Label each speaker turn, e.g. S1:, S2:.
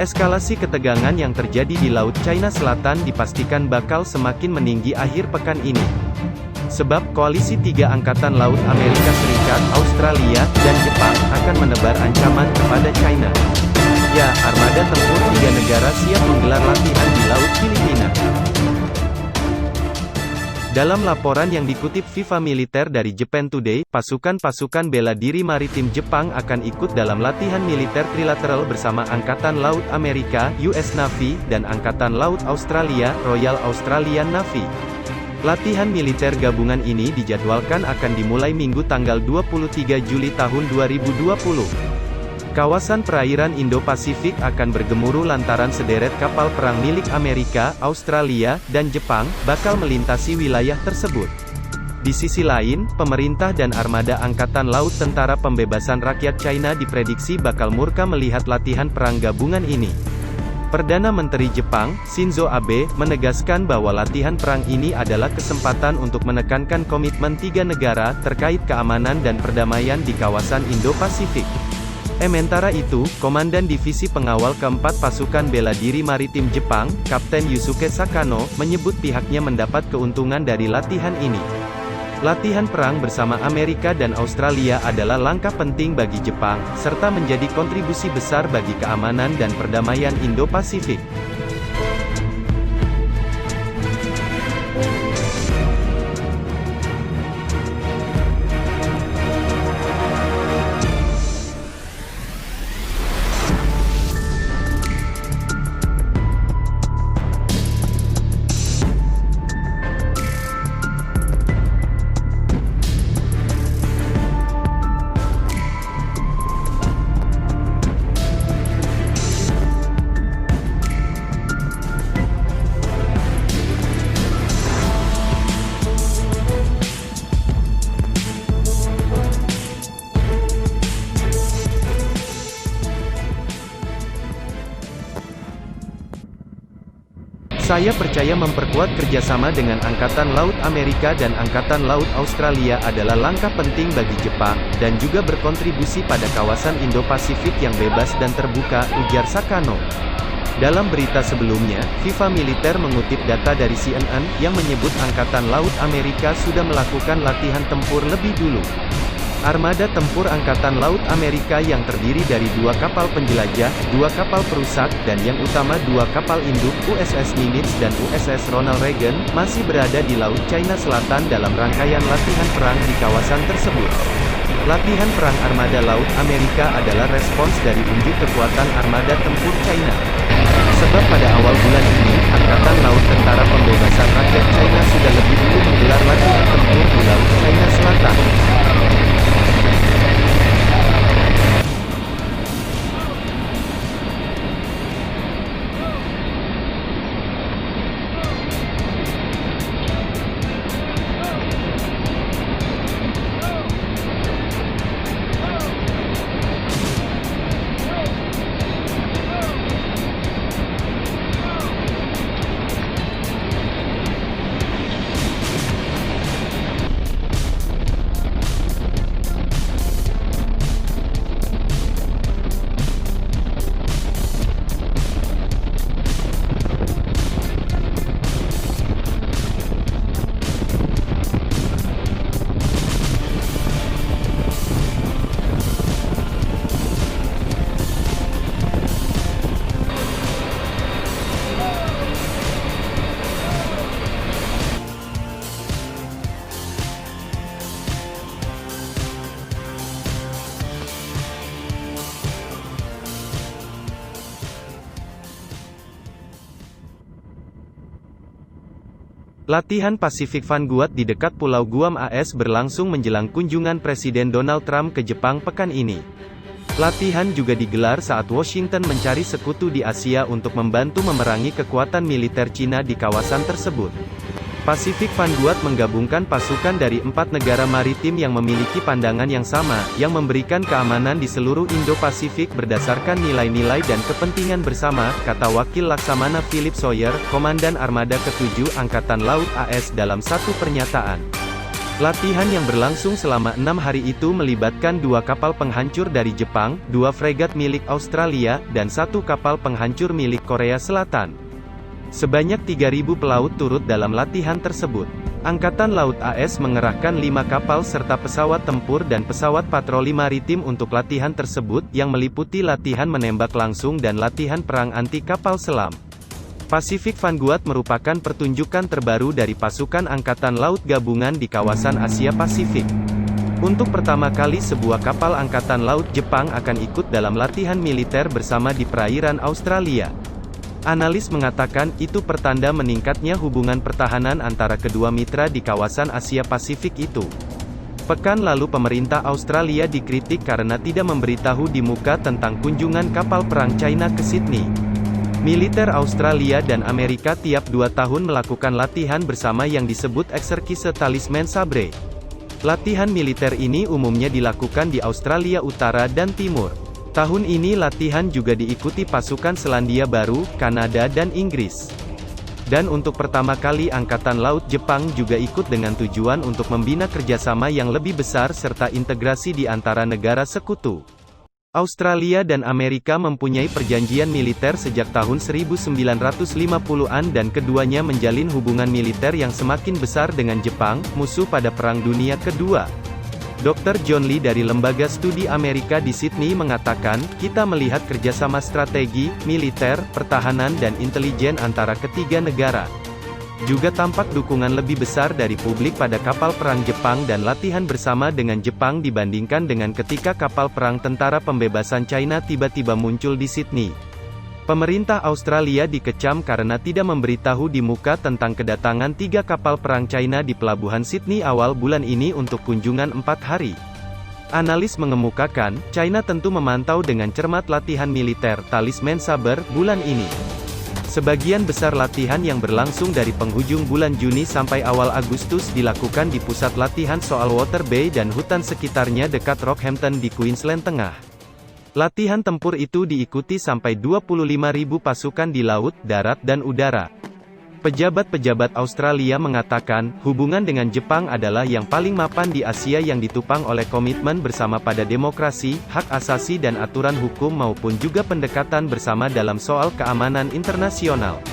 S1: Eskalasi ketegangan yang terjadi di Laut China Selatan dipastikan bakal semakin meninggi akhir pekan ini. Sebab koalisi tiga angkatan laut Amerika Serikat, Australia, dan Jepang akan menebar ancaman kepada China. Ya, armada tempur tiga negara siap menggelar latihan di Laut Filipina. Dalam laporan yang dikutip FIFA Militer dari Japan Today, pasukan-pasukan bela diri maritim Jepang akan ikut dalam latihan militer trilateral bersama Angkatan Laut Amerika, US Navy, dan Angkatan Laut Australia, Royal Australian Navy. Latihan militer gabungan ini dijadwalkan akan dimulai Minggu tanggal 23 Juli tahun 2020. Kawasan perairan Indo-Pasifik akan bergemuruh lantaran sederet kapal perang milik Amerika, Australia, dan Jepang, bakal melintasi wilayah tersebut. Di sisi lain, pemerintah dan armada Angkatan Laut Tentara Pembebasan Rakyat China diprediksi bakal murka melihat latihan perang gabungan ini. Perdana Menteri Jepang, Shinzo Abe, menegaskan bahwa latihan perang ini adalah kesempatan untuk menekankan komitmen tiga negara terkait keamanan dan perdamaian di kawasan Indo-Pasifik. Sementara itu, Komandan Divisi Pengawal Keempat Pasukan Bela Diri Maritim Jepang, Kapten Yusuke Sakano, menyebut pihaknya mendapat keuntungan dari latihan ini. Latihan perang bersama Amerika dan Australia adalah langkah penting bagi Jepang, serta menjadi kontribusi besar bagi keamanan dan perdamaian Indo-Pasifik. Saya percaya memperkuat kerjasama dengan Angkatan Laut Amerika dan Angkatan Laut Australia adalah langkah penting bagi Jepang, dan juga berkontribusi pada kawasan Indo-Pasifik yang bebas dan terbuka, ujar Sakano. Dalam berita sebelumnya, FIFA Militer mengutip data dari CNN, yang menyebut Angkatan Laut Amerika sudah melakukan latihan tempur lebih dulu. Armada tempur Angkatan Laut Amerika yang terdiri dari 2 kapal penjelajah, 2 kapal perusak, dan yang utama 2 kapal induk, USS Nimitz dan USS Ronald Reagan, masih berada di Laut China Selatan dalam rangkaian latihan perang di kawasan tersebut. Latihan perang Armada Laut Amerika adalah respons dari unjuk kekuatan Armada Tempur China. Sebab pada awal bulan ini, Angkatan Laut Tentara Pembebasan Rakyat China sudah lebih dulu menggelar latihan tempur di Laut China Selatan. Latihan Pacific Vanguard di dekat Pulau Guam AS berlangsung menjelang kunjungan Presiden Donald Trump ke Jepang pekan ini. Latihan juga digelar saat Washington mencari sekutu di Asia untuk membantu memerangi kekuatan militer Cina di kawasan tersebut. Pacific Vanguard menggabungkan pasukan dari 4 negara maritim yang memiliki pandangan yang sama, yang memberikan keamanan di seluruh Indo-Pasifik berdasarkan nilai-nilai dan kepentingan bersama, kata Wakil Laksamana Philip Sawyer, Komandan Armada ke-7 Angkatan Laut AS dalam satu pernyataan. Latihan yang berlangsung selama 6 hari itu melibatkan 2 kapal penghancur dari Jepang, 2 fregat milik Australia, dan 1 kapal penghancur milik Korea Selatan. Sebanyak 3.000 pelaut turut dalam latihan tersebut. Angkatan Laut AS mengerahkan 5 kapal serta pesawat tempur dan pesawat patroli maritim untuk latihan tersebut, yang meliputi latihan menembak langsung dan latihan perang anti kapal selam. Pacific Vanguard merupakan pertunjukan terbaru dari pasukan Angkatan Laut Gabungan di kawasan Asia Pasifik. Untuk pertama kali sebuah kapal Angkatan Laut Jepang akan ikut dalam latihan militer bersama di perairan Australia. Analis mengatakan, itu pertanda meningkatnya hubungan pertahanan antara kedua mitra di kawasan Asia Pasifik itu. Pekan lalu pemerintah Australia dikritik karena tidak memberitahu di muka tentang kunjungan kapal perang China ke Sydney. Militer Australia dan Amerika tiap 2 tahun melakukan latihan bersama yang disebut Exercise Talisman Sabre. Latihan militer ini umumnya dilakukan di Australia Utara dan Timur. Tahun ini latihan juga diikuti pasukan Selandia Baru, Kanada dan Inggris. Dan untuk pertama kali Angkatan Laut Jepang juga ikut dengan tujuan untuk membina kerjasama yang lebih besar serta integrasi di antara negara sekutu. Australia dan Amerika mempunyai perjanjian militer sejak tahun 1950-an dan keduanya menjalin hubungan militer yang semakin besar dengan Jepang, musuh pada Perang Dunia Kedua. Dr. John Lee dari Lembaga Studi Amerika di Sydney mengatakan, kita melihat kerjasama strategi, militer, pertahanan dan intelijen antara ketiga negara. Juga tampak dukungan lebih besar dari publik pada kapal perang Jepang dan latihan bersama dengan Jepang dibandingkan dengan ketika kapal perang Tentara Pembebasan China tiba-tiba muncul di Sydney. Pemerintah Australia dikecam karena tidak memberitahu di muka tentang kedatangan 3 kapal perang China di pelabuhan Sydney awal bulan ini untuk kunjungan 4 hari. Analis mengemukakan, China tentu memantau dengan cermat latihan militer Talisman Sabre bulan ini. Sebagian besar latihan yang berlangsung dari penghujung bulan Juni sampai awal Agustus dilakukan di pusat latihan Soal Water Bay dan hutan sekitarnya dekat Rockhampton di Queensland Tengah. Latihan tempur itu diikuti sampai 25.000 pasukan di laut, darat dan udara. Pejabat-pejabat Australia mengatakan, hubungan dengan Jepang adalah yang paling mapan di Asia yang ditopang oleh komitmen bersama pada demokrasi, hak asasi dan aturan hukum maupun juga pendekatan bersama dalam soal keamanan internasional.